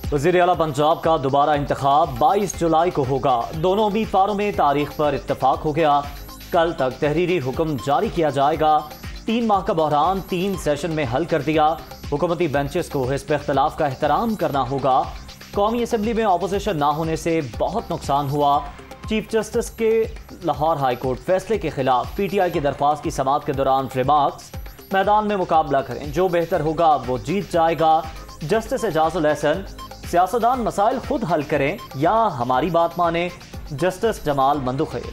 वज़ीर आला पंजाब का दोबारा इंतखाब 22 जुलाई को होगा। दोनों उम्मीदवारों में तारीख पर इत्तफाक हो गया। कल तक तहरीरी हुक्म जारी किया जाएगा। 3 माह का बहरान 3 सेशन में हल कर दिया। हुकूमती बेंचेस को हिस्ब इख्तलाफ का एहतराम करना होगा। कौमी असम्बली में अपोजिशन ना होने से बहुत नुकसान हुआ। चीफ जस्टिस के लाहौर हाई कोर्ट फैसले के खिलाफ PTI की दरख्वास्त की समाअत के दौरान रिमार्क्स। मैदान में मुकाबला करें, जो बेहतर होगा वो जीत जाएगा। जस्टिस एजाजुल एहसन, सियासतदान मसाइल खुद हल करें या हमारी बात माने। जस्टिस जमाल मंदुखेल।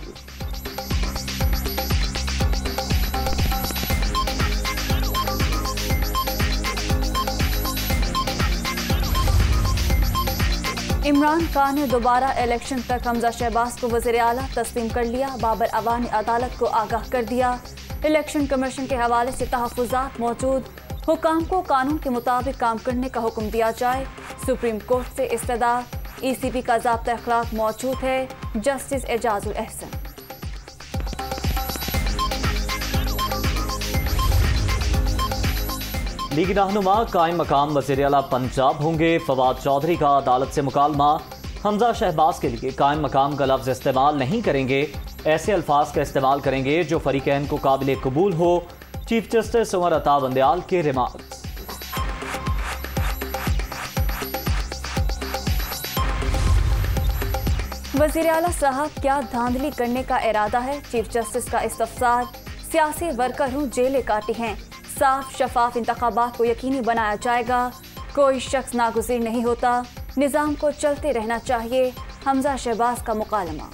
इमरान खान ने दोबारा इलेक्शन तक हमजा शहबाज को वज़ीर आला तस्लीम कर लिया। बाबर अवानी अदालत को आगाह कर दिया। इलेक्शन कमीशन के हवाले से तहफ़्फ़ुज़ात मौजूद। हुकाम को कानून के मुताबिक काम करने का हुक्म दिया जाए। सुप्रीम कोर्ट से इस्तदा। ECB का ज़ाब्ता अखलाक मौजूद है। जस्टिस एजाजुल एहसन। लीगी रहनुमा कायम मकाम वज़ीर आला पंजाब होंगे। फवाद चौधरी का अदालत से मुकालमा। हमजा शहबाज के लिए कायम मकाम का लफ्ज़ इस्तेमाल नहीं करेंगे। ऐसे अल्फाज का इस्तेमाल करेंगे जो फरीकैन को काबिल कबूल हो। चीफ जस्टिस उमर अता बंदयाल के रिमार्क्स। वज़ीर आला साहब क्या धांधली करने का इरादा है? चीफ जस्टिस का इस्तफसार। सियासी वर्कर हूँ, जेलें काटी हैं। साफ शफाफ इंतखाबात को यकीनी बनाया जाएगा। कोई शख्स नागुज़ीर नहीं होता। निज़ाम को चलते रहना चाहिए। हमजा शहबाज का मुकालमा।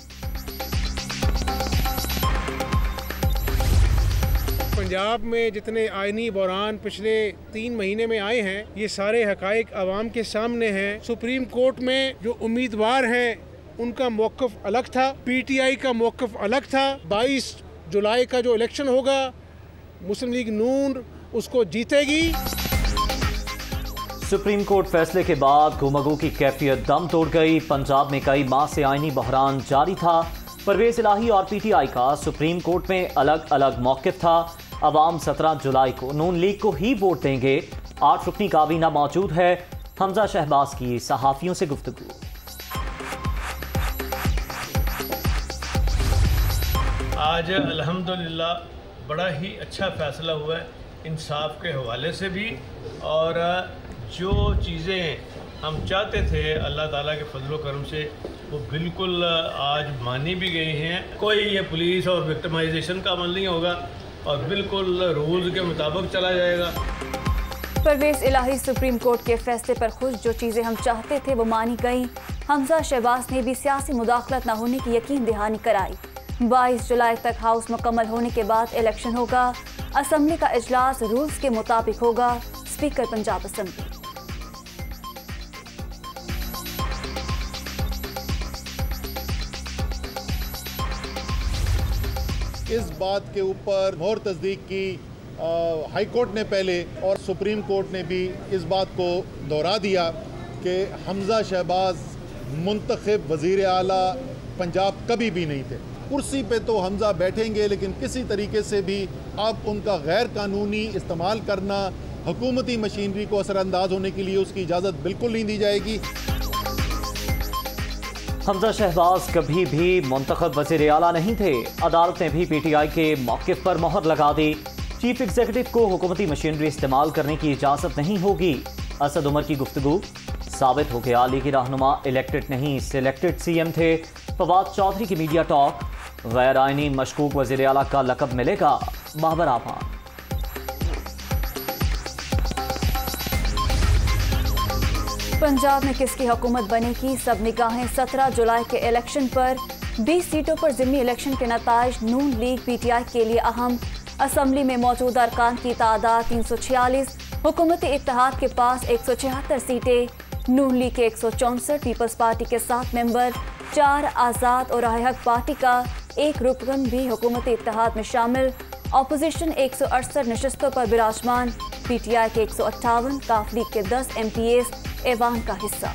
पंजाब में जितने आईनी बहरान पिछले 3 महीने में आए हैं, ये सारे हकाइक अवाम के सामने हैं। सुप्रीम कोर्ट में जो उम्मीदवार हैं उनका मौक़िफ़ अलग था, PTI का मौक़िफ़ अलग था। 22 जुलाई का जो इलेक्शन होगा, मुस्लिम लीग नून उसको जीतेगी। सुप्रीम कोर्ट फैसले के बाद गुमगू की कैफियत दम तोड़ गई। पंजाब में कई माह से आईनी बहरान जारी था। परवेज इलाही और PTI का सुप्रीम कोर्ट में अलग अलग मौक़िफ़ था। अवाम 17 जुलाई को नून लीग को ही वोट देंगे। 8 रुकनी काबीना मौजूद है। हमजा शहबाज की सहाफ़ियों से गुफ्तगू। आज अल्हम्दुलिल्लाह बड़ा ही अच्छा फ़ैसला हुआ है, इंसाफ के हवाले से भी। और जो चीज़ें हम चाहते थे अल्लाह ताला के फजल करम से, वो बिल्कुल आज मानी भी गई हैं। कोई ये पुलिस और विक्टिमाइजेशन का अमल नहीं होगा और बिल्कुल रूल्स के मुताबिक चला जाएगा। परवेज इलाही सुप्रीम कोर्ट के फैसले पर खुश। जो चीज़ें हम चाहते थे वो मानी गई। हमजा शहबाज ने भी सियासी मुदाखलत न होने की यकीन दहानी कराई। 22 जुलाई तक हाउस मुकम्मल होने के बाद इलेक्शन होगा। असम्बली का इजलास रूल्स के मुताबिक होगा। Speaker Punjab assembly. इस बात के ऊपर मोहर तस्दीक की हाई कोर्ट ने पहले और सुप्रीम कोर्ट ने भी इस बात को दोहरा दिया कि हमजा शहबाज मुंतखब वज़ीर आला पंजाब कभी भी नहीं थे। कुर्सी पे तो हमजा बैठेंगे, लेकिन किसी तरीके से भी अब उनका गैर कानूनी इस्तेमाल करना, हुकूमती मशीनरी को असरअंदाज होने के लिए उसकी इजाज़त बिल्कुल नहीं दी जाएगी। हमजा शहबाज कभी भी मुंतखब वज़ीर आला नहीं थे। अदालत ने भी PTI के मौक़िफ़ पर मोहर लगा दी। चीफ एग्जीक्यूटिव को हुकूमती मशीनरी इस्तेमाल करने की इजाज़त नहीं होगी। असद उमर की गुफ्तगू। साबित हो गया लीगी रहनुमा इलेक्टेड नहीं सिलेक्टेड CM थे। फवाद चौधरी की मीडिया टॉक। गैर आइनी मशकूक वज़ीर आला का लक़ब मिलेगा बाबर आमान। पंजाब में किसकी हुकूमत बनेगी? सब निगाहें 17 जुलाई के इलेक्शन पर। 20 सीटों पर ज़िमनी इलेक्शन के नताइज नून लीग PTI के लिए अहम। असम्बली में मौजूद अरकान की तादाद 346। हुकूमती इत्तेहाद के पास 176 सीटें। नून लीग के 164, पीपल्स पार्टी के 7 मेंबर, 4 आज़ाद और राह हक पार्टी का 1 रुकन भी हुकूमती इत्तेहाद में शामिल। अपोजिशन 168 नशस्तों पर विराजमान। PTI के 158, काफ लीग के 10 MPAs ऐवान का हिस्सा।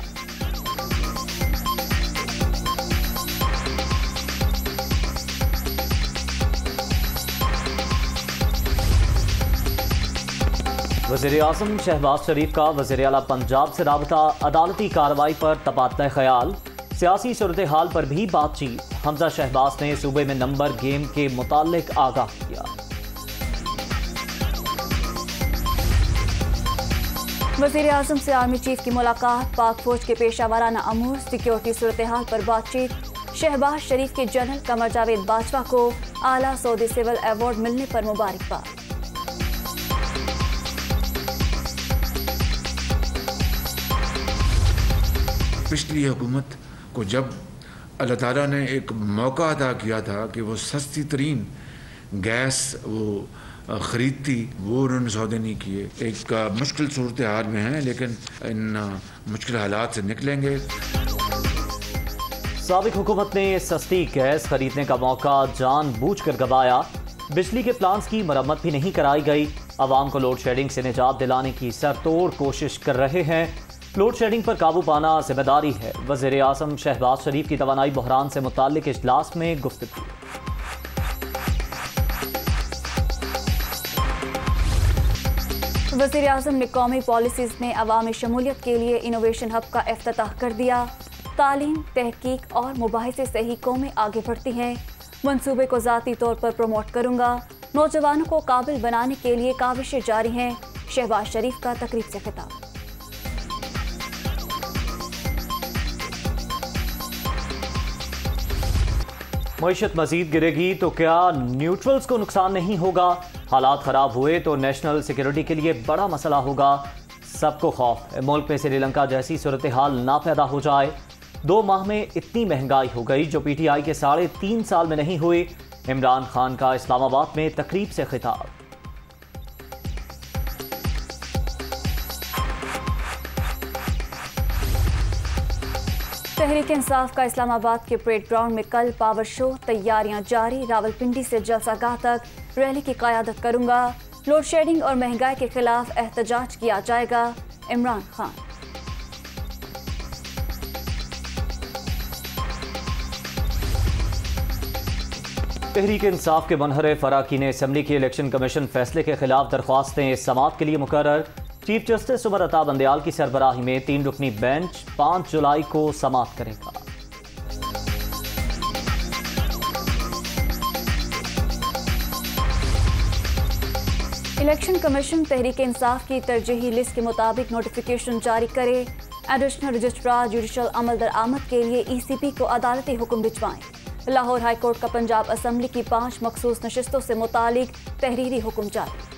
वज़ीर आज़म शहबाज शरीफ का वज़ीर आला पंजाब से राबता, अदालती कार्रवाई पर तबादला ख्याल, सियासी सूरत हाल पर भी बातचीत। हमजा शहबाज ने सूबे में नंबर गेम के मुताल्लिक आगाह किया। वज़ीर आज़म से आर्मी चीफ की मुलाकात, पाक फौज के पेशा वाराना अमूर, सिक्योरिटी सूरत हाल पर बातचीत। शहबाज शरीफ के जनरल कमर जावेद बाजवा को आला सऊदी सिविल अवार्ड मिलने पर मुबारकबाद। पिछली हुकूमत को जब अल्लाह ताला ने एक मौका अदा किया था कि वो सस्ती तरीन गैस वो ख़रीदती, वो उन्होंने सौदे नहीं किए। एक मुश्किल सूरत हाल में हैं, लेकिन इन मुश्किल हालात से निकलेंगे। साबिक हुकूमत ने सस्ती गैस खरीदने का मौका जानबूझकर गंवाया। बिजली के प्लांट्स की मरम्मत भी नहीं कराई गई। आवाम को लोड शेडिंग से निजात दिलाने की सरतोड़ कोशिश कर रहे हैं। लोड शेडिंग पर काबू पाना जिम्मेदारी है। वज़ीर आज़म शहबाज शरीफ की तवानाई बहरान से मुताल्लिक इजलास में गुफ्तगू। वज़ीर आज़म ने कौमी पॉलिसीज़ में अवामी शमूलियत के लिए इनोवेशन हब का इफ्तिताह कर दिया। तालीम, तहकीक और मुबाहिसे से ही कौमें आगे बढ़ती हैं। मंसूबे को ज़ाती तौर पर प्रमोट करूँगा। नौजवानों को काबिल बनाने के लिए काविशें जारी हैं। शहबाज शरीफ का तकरीब से खिताब। मईशत मजीद गिरेगी तो क्या न्यूट्रल्स को नुकसान नहीं होगा? हालात खराब हुए तो नेशनल सिक्योरिटी के लिए बड़ा मसला होगा। सबको खौफ है मुल्क में श्रीलंका जैसी सूरत हाल ना पैदा हो जाए। 2 माह में इतनी महंगाई हो गई जो PTI के 3.5 साल में नहीं हुई। इमरान खान का इस्लामाबाद में तकरीब से खिताब। तहरीक इंसाफ का इस्लामाबाद के परेड ग्राउंड में कल पावर शो, तैयारियां जारी। रावलपिंडी से जलसागाह तक रैली की क़यादत करूंगा। लोड शेडिंग और महंगाई के खिलाफ एहतजाज किया जाएगा। इमरान खान। तहरीक इंसाफ के मनहर फराकीन असम्बली की इलेक्शन कमीशन फैसले के खिलाफ दरख्वास्तें समाअत के लिए मुकर्रर। चीफ जस्टिस उमर अता बंदयाल की सरबराही में 3 रुकनी बेंच 5 जुलाई को समाअत करेगा। इलेक्शन कमीशन तहरीक इंसाफ की तरजीही लिस्ट के मुताबिक नोटिफिकेशन जारी करे। एडिशनल रजिस्ट्रार जुडिशल अमल दरामद के लिए ECP को अदालती हुक्म भिजवाएं। लाहौर हाई कोर्ट का पंजाब असम्बली की 5 मखसूस नशिस्तों से मुतालिक तहरीरी हुक्म जारी।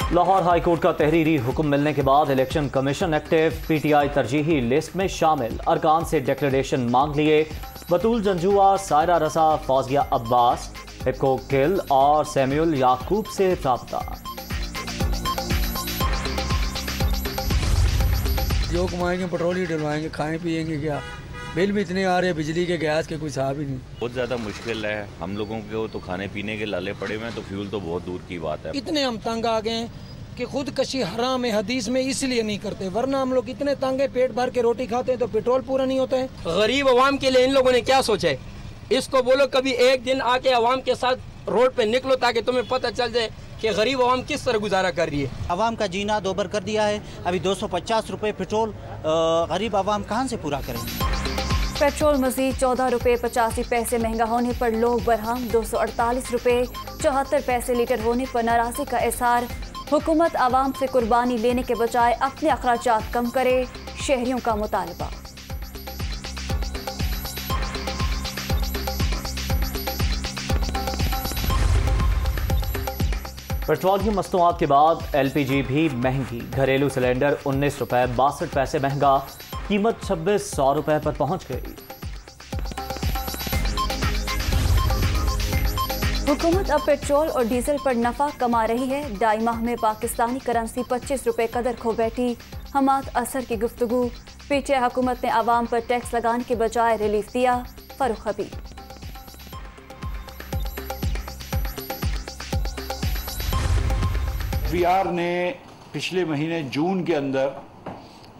लाहौर हाई कोर्ट का तहरीरी हुक्म मिलने के बाद इलेक्शन कमीशन एक्टिव। PTI तरजीही लिस्ट में शामिल अरकान से डिक्लेरेशन मांग लिए। बतूल जंजुआ, सायरा रसा, फौजिया अब्बास, हिप्को गिल और सैम्यूल याकूब से राब्ता। जो कमाएंगे पेट्रोल ही डलवाएंगे, खाएं पिएंगे क्या? बिल भी इतने आ रहे हैं बिजली के, गैस के, कोई हिसाब ही नहीं। बहुत ज़्यादा मुश्किल है हम लोगों को, तो खाने पीने के लाले पड़े हुए हैं, तो फ्यूल तो बहुत दूर की बात है। इतने हम तंग आ गए हैं कि खुदकशी हराम है हदीस में, इसलिए नहीं करते, वरना हम लोग इतने तंग है, पेट भर के रोटी खाते हैं तो पेट्रोल पूरा नहीं होता है। गरीब अवाम के लिए इन लोगों ने क्या सोचा है? इसको बोलो कभी एक दिन आके अवाम के साथ रोड पे निकलो ताकि तुम्हें पता चल जाए कि गरीब अवाम किस तरह गुजारा कर रही है। अवाम का जीना दोबर कर दिया है। अभी 250 रुपये पेट्रोल गरीब अवाम कहाँ से पूरा करेंगे? पेट्रोल मजीद 14 रुपये 85 पैसे महंगा होने पर लोग बरहम। 248 रुपये 74 पैसे लीटर होने पर नाराज़गी का इजहार। हुकूमत आवाम से कुर्बानी लेने के बजाय अपने अखराजात कम करे, शहरियों का मुतालबा। पेट्रोलियम मसनूआत के बाद LPG भी महंगी। घरेलू सिलेंडर 19 रुपये 62 पैसे महंगा, कीमत 2600 रुपये पर पहुंच गई। हुकूमत अब पेट्रोल और डीजल पर नफा कमा रही है। 2.5 माह में पाकिस्तानी करेंसी 25 रुपये कदर खो बैठी। हमाद असर की गुफ्तगू। PTI हुकूमत ने आवाम पर टैक्स लगाने के बजाय रिलीफ दिया। फरूख हबीब। PR ने पिछले महीने जून के अंदर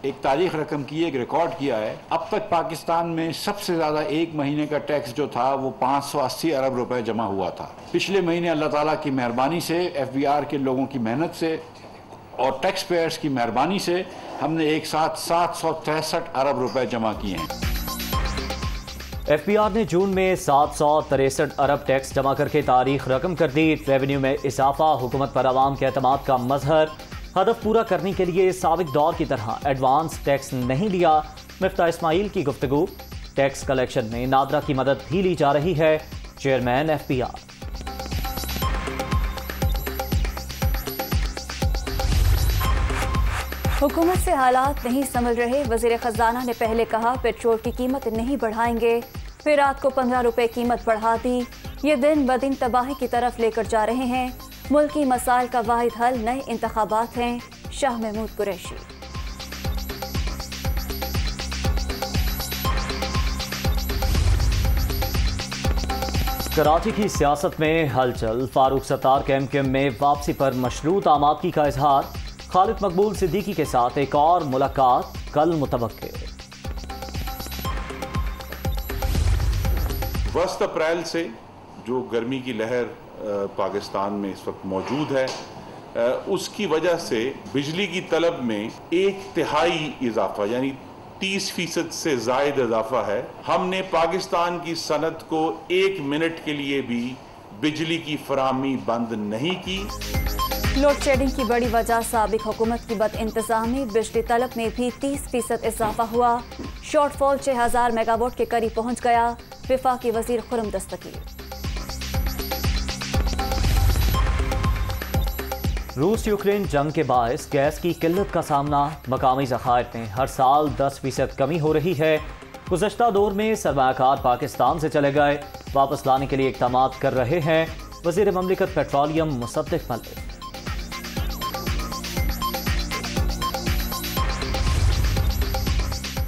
एक तारीख रकम की, एक रिकॉर्ड किया है। अब तक पाकिस्तान में सबसे ज़्यादा एक महीने का टैक्स जो था वो 580 अरब रुपए जमा हुआ था। पिछले महीने अल्लाह ताला की मेहरबानी से, FBR के लोगों की मेहनत से और टैक्स पेयर्स की मेहरबानी से हमने एक साथ 763 अरब रुपए जमा किए हैं। FBR ने जून में 763 अरब टैक्स जमा करके तारीख रकम कर दी। रेवेन्यू में इजाफा हुकूमत पर आवाम के एतमाद का मजहर। हदफ पूरा करने के लिए साबिक दौर की तरह एडवांस टैक्स नहीं लिया। मिफ्ता इस्माइल की गुफ्तगू। टैक्स कलेक्शन में नादरा की मदद भी ली जा रही है, चेयरमैन FBR। हुकूमत से हालात नहीं संभल रहे। वजीर खजाना ने पहले कहा पेट्रोल की कीमत नहीं बढ़ाएंगे, फिर रात को 15 रुपए कीमत बढ़ा दी। ये दिन ब दिन तबाही की तरफ लेकर जा रहे हैं। मुल्की मसाइल का वाहिद हल नए इंतखाबात हैं। शाह महमूद कुरैशी। कराची की सियासत में हलचल। फारूक सत्तार के MKM में वापसी पर मशरूत आमादगी का इजहार। खालिद मकबूल सिद्दीकी के साथ एक और मुलाकात कल मुतवक्के। 1 अप्रैल से जो गर्मी की लहर पाकिस्तान में इस वक्त मौजूद है, उसकी वजह से बिजली की तलब में 1/3 इजाफा यानी 30% से ज़ायद इजाफा है। हमने पाकिस्तान की सनत को 1 मिनट के लिए भी बिजली की फराहमी बंद नहीं की। लोड शेडिंग की बड़ी वजह साबिक हुकूमत की बदइंतजामी। बिजली तलब में भी 30% इजाफा हुआ। शॉर्टफॉल 6000 मेगावाट के करीब पहुंच गया। वफाकी वजीर खुर्रम दस्तगीर। रूस यूक्रेन जंग के बायस गैस की किल्लत का सामना। मकामी ज़खायर में हर साल 10% कमी हो रही है। गुज़श्ता दौर में सरमायाकार पाकिस्तान से चले गए, वापस लाने के लिए इक़दाम कर रहे हैं वज़ीर ममलिकत पेट्रोलियम मुसद्दिक मलिक।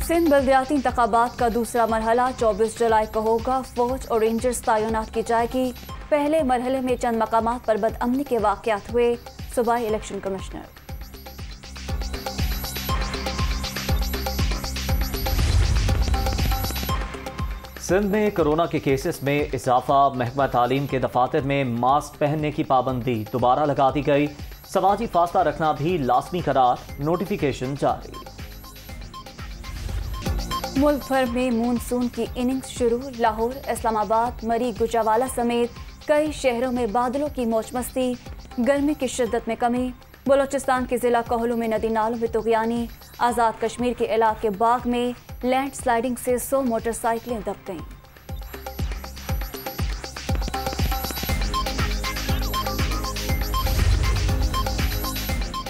सिंध बल्दियाती इंतखाबात का दूसरा मरहला 24 जुलाई को होगा। फौज और रेंजर्स तैनात की जाएगी। पहले मरहले में चंद मकामात पर बदअमनी के वाक़यात हुए। सूबाई इलेक्शन कमिश्नर। सिंध में कोरोना के केसेस में इजाफा। महकमा तालीम के दफातर में मास्क पहनने की पाबंदी दोबारा लगा दी गई। समाजी फासला रखना भी लाजमी करार। नोटिफिकेशन जारी। मुल्क भर में मानसून की इनिंग्स शुरू। लाहौर, इस्लामाबाद, मरी, गुजरावाला समेत कई शहरों में बादलों की मौजमस्ती। गर्मी की शिद्दत में कमी। बलोचिस्तान के जिला कोहलू में नदी नालों में तुगयानी। आज़ाद कश्मीर के इलाके बाग में लैंड स्लाइडिंग से 100 मोटरसाइकिलें दब गईं।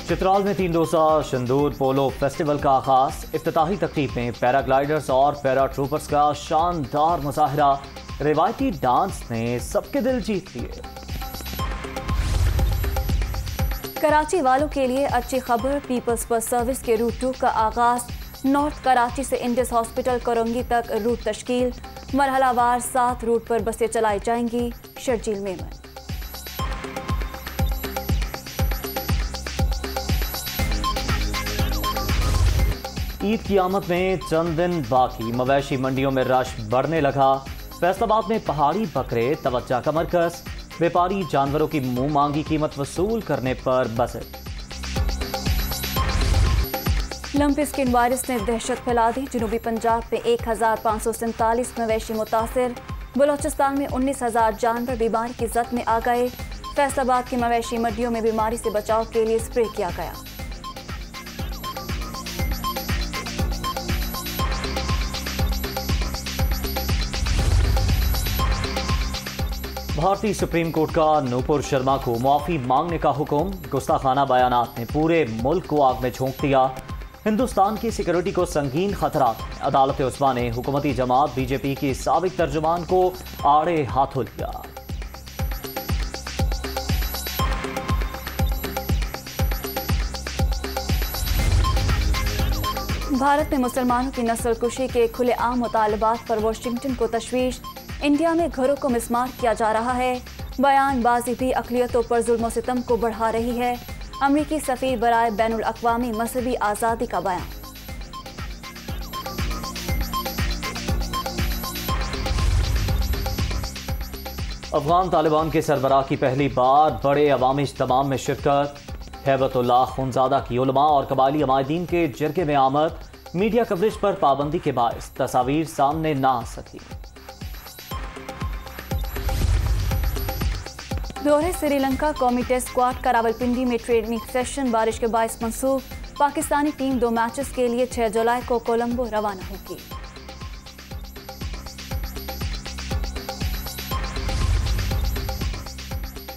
चित्राल में 3 रोज़ा शंदूर पोलो फेस्टिवल का आगाज। इफ्तिताही तकरीब में पैराग्लाइडर्स और पैरा ट्रूपर्स का शानदार मुजाहरा। रिवायती डांस ने सबके दिल जीत लिए। कराची वालों के लिए अच्छी खबर। पीपल्स बस सर्विस के रूट 2 का आगाज। नॉर्थ कराची से इंडिस हॉस्पिटल कोरंगी तक रूट तश्कील। मरहलावार 7 रूट पर बसें चलाई जाएंगी। शर्जील मेमन। ईद की आमद में चंद दिन बाकी। मवेशी मंडियों में रश बढ़ने लगा। फैसलाबाद में पहाड़ी बकरे तवज्जो का मरकज। व्यापारी जानवरों की मुंह मांगी कीमत वसूल करने पर बसे। लंपी स्किन वायरस ने दहशत फैला दी। जनूबी पंजाब में 1547 मवेशी मुतासिर। बलोचिस्तान में 19,000 जानवर बीमारी की जद में आ गए। फैसलाबाद की मवेशी मंडियों में बीमारी से बचाव के लिए स्प्रे किया गया। भारतीय सुप्रीम कोर्ट का नूपुर शर्मा को मुआफी मांगने का हुक्म। गुस्ताखाना बयानात ने पूरे मुल्क को आग में झोंक दिया। हिंदुस्तान की सिक्योरिटी को संगीन खतरात। अदालत उस्मा ने हुकूमती जमात बीजेपी की साबिक तर्जुमान को आड़े हाथों लिया। भारत में मुसलमानों की नस्लकुशी के खुलेआम मुतालबात पर वाशिंगटन को तशवीश। इंडिया में घरों को मिसमार किया जा रहा है। बयानबाजी भी अक़लियतों पर जुल्म सितम को बढ़ा रही है। अमरीकी सफ़ीर बराए बैनुल अक़वामी मजहबी आज़ादी का बयान। अफगान तालिबान के सरबराह की पहली बार बड़े अवामी इज्तिमा में शिरकत। हैबतुल्लाह खुनजादा की उलमा और कबायली अमायदीन के जरगे में आमद। मीडिया कवरेज पर पाबंदी के बायस तस्वीर सामने ना आ सकी। दौरे श्रीलंका कौमी टेस्ट स्क्वाड का रावलपिंडी में ट्रेनिंग सेशन बारिश के बायस मंसूख। पाकिस्तानी टीम 2 मैचेस के लिए 6 जुलाई को कोलंबो रवाना होगी।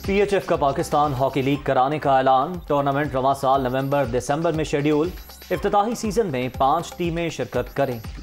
PHF का पाकिस्तान हॉकी लीग कराने का ऐलान। टूर्नामेंट रवां साल नवंबर दिसंबर में शेड्यूल। इफ्तिताही सीजन में 5 टीमें शिरकत करेंगी।